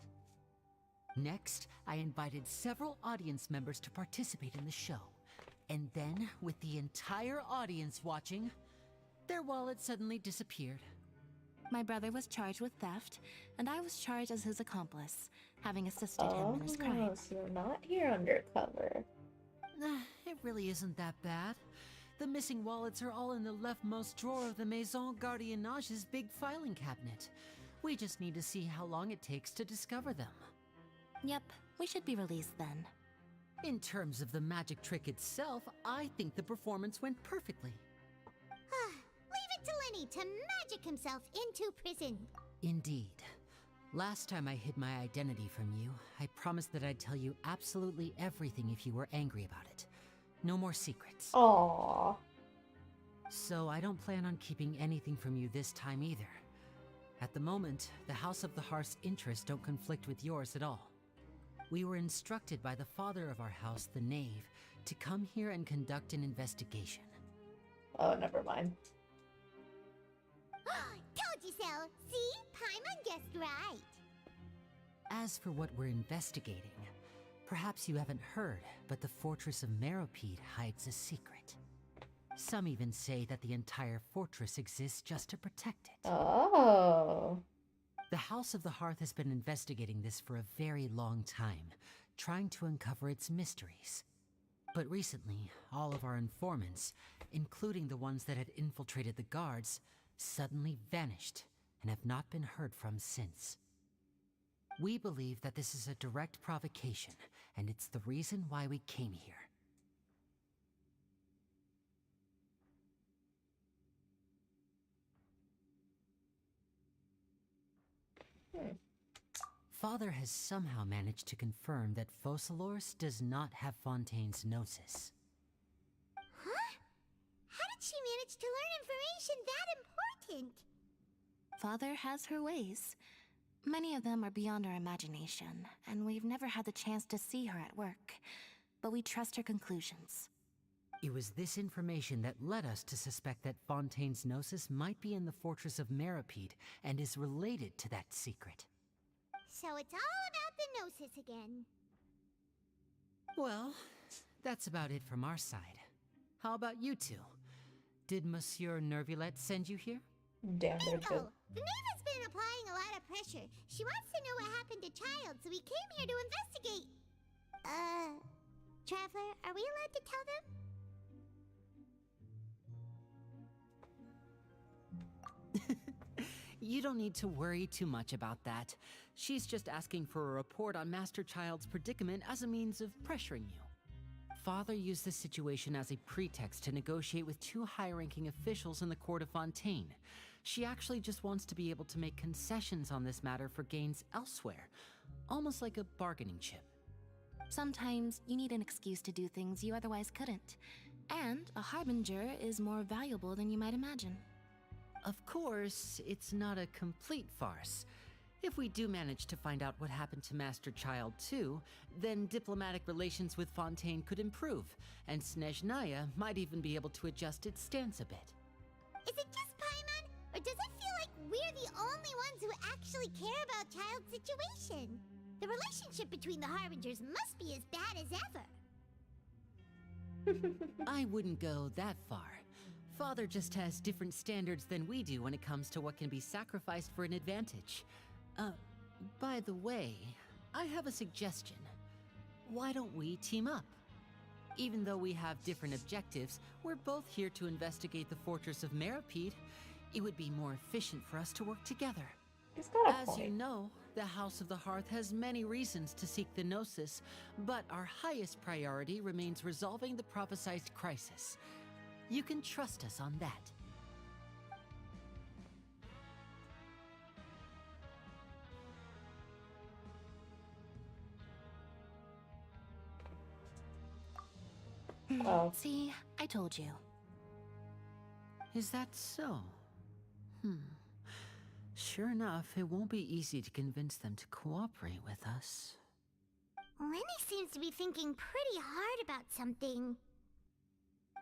Next, I invited several audience members to participate in the show. And then, with the entire audience watching, Their wallet suddenly disappeared. My brother was charged with theft, and I was charged as his accomplice, having assisted him in his crime. So you're not here undercover. It really isn't that bad. The missing wallets are all in the leftmost drawer of the Maison Gardiennage's big filing cabinet. We just need to see how long it takes to discover them. Yep, we should be released then. In terms of the magic trick itself, I think the performance went perfectly. Leave it to Lenny to magic himself into prison. Indeed. Last time I hid my identity from you, I promised that I'd tell you absolutely everything if you were angry about it. No more secrets. Aww. So I don't plan on keeping anything from you this time either. At the moment, the House of the Hearth's interests don't conflict with yours at all. We were instructed by the father of our house, the Knave, to come here and conduct an investigation. Oh, never mind. Told you so! See? Paimon guessed right. As for what we're investigating, perhaps you haven't heard, but the fortress of Meropide hides a secret. Some even say that the entire fortress exists just to protect it. Oh. The House of the Hearth has been investigating this for a very long time, trying to uncover its mysteries. But recently, all of our informants, including the ones that had infiltrated the guards, suddenly vanished and have not been heard from since. We believe that this is a direct provocation, and it's the reason why we came here. Father has somehow managed to confirm that Focalors does not have Fontaine's Gnosis. Huh? How did she manage to learn information that important? Father has her ways. Many of them are beyond our imagination, and we've never had the chance to see her at work. But we trust her conclusions. It was this information that led us to suspect that Fontaine's Gnosis might be in the fortress of Meropide and is related to that secret. So it's all about the Gnosis again. Well, that's about it from our side. How about you two? Did Monsieur Nervulette send you here? Damn, they're good. Oh, the Knave has been applying a lot of pressure. She wants to know what happened to Child, so we came here to investigate. Traveler, are we allowed to tell them? You don't need to worry too much about that. She's just asking for a report on Master Child's predicament as a means of pressuring you. Father used this situation as a pretext to negotiate with two high-ranking officials in the court of Fontaine. She actually just wants to be able to make concessions on this matter for gains elsewhere, almost like a bargaining chip. Sometimes you need an excuse to do things you otherwise couldn't. And a harbinger is more valuable than you might imagine. Of course, it's not a complete farce. If we do manage to find out what happened to Master Child too, then diplomatic relations with Fontaine could improve, and Snezhnaya might even be able to adjust its stance a bit. Is it just Paimon, or does it feel like we're the only ones who actually care about Child's situation? The relationship between the Harbingers must be as bad as ever. I wouldn't go that far. Father just has different standards than we do when it comes to what can be sacrificed for an advantage. By the way, I have a suggestion. Why don't we team up? Even though we have different objectives, we're both here to investigate the fortress of Meropide. It would be more efficient for us to work together. As you know, the House of the Hearth has many reasons to seek the Gnosis, but our highest priority remains resolving the prophesied crisis. You can trust us on that. Oh. See, I told you. Is that so? Sure enough, it won't be easy to convince them to cooperate with us. Lenny seems to be thinking pretty hard about something.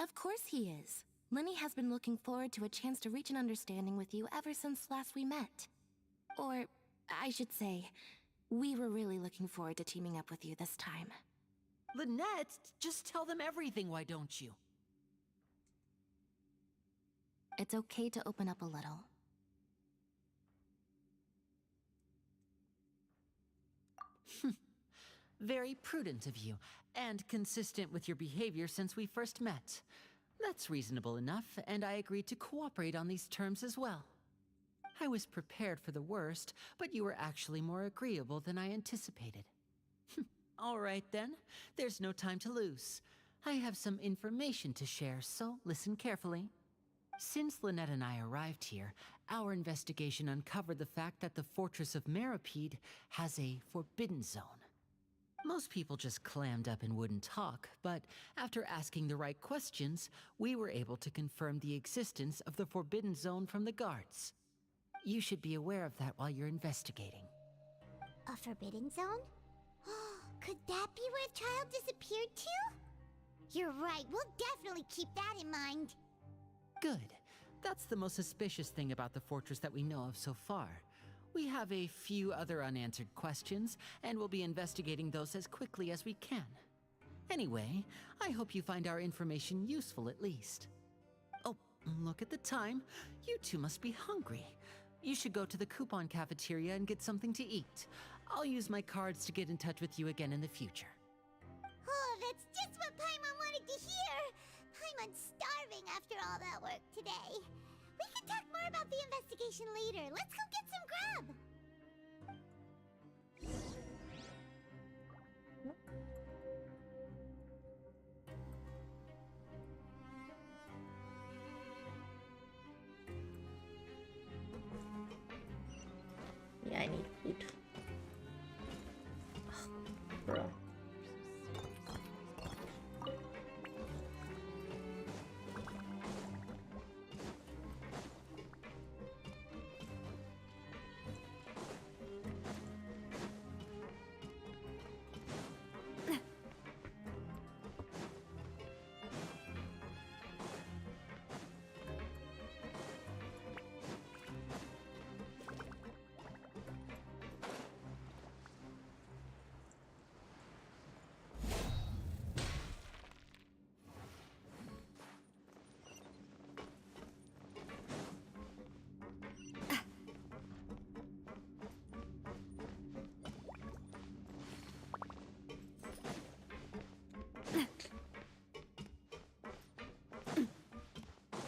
Of course he is. Lenny has been looking forward to a chance to reach an understanding with you ever since last we met. Or, I should say, we were really looking forward to teaming up with you this time. Lynette, just tell them everything, why don't you? It's okay to open up a little. Very prudent of you, and consistent with your behavior since we first met. That's reasonable enough, and I agreed to cooperate on these terms as well. I was prepared for the worst, but you were actually more agreeable than I anticipated. All right then, there's no time to lose. I have some information to share, so listen carefully. Since Lynette and I arrived here, our investigation uncovered the fact that the Fortress of Meropide has a forbidden zone. Most people just clammed up and wouldn't talk, but after asking the right questions, we were able to confirm the existence of the forbidden zone from the guards. You should be aware of that while you're investigating. A forbidden zone? Could that be where the child disappeared to? You're right, we'll definitely keep that in mind. Good. That's the most suspicious thing about the fortress that we know of so far. We have a few other unanswered questions, and we'll be investigating those as quickly as we can. Anyway, I hope you find our information useful at least. Oh, look at the time. You two must be hungry. You should go to the coupon cafeteria and get something to eat. I'll use my cards to get in touch with you again in the future. Oh, that's just what Paimon wanted to hear! Paimon's starving after all that work today. We can talk more about the investigation later. Let's go get some grub! Yeah, I need food. Bro.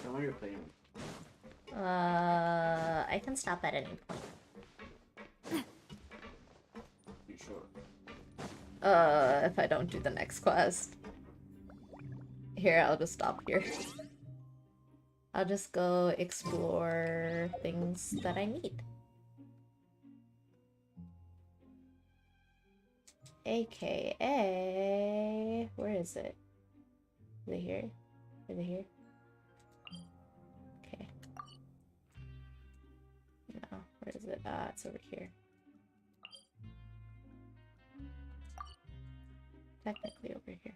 How long are you playing? I can stop at any point. You sure? If I don't do the next quest. Here, I'll just stop here. I'll just go explore things that I need. AKA... Where is it? Is it here? Is it here? Okay. No, where is it? Ah, it's over here. Technically over here.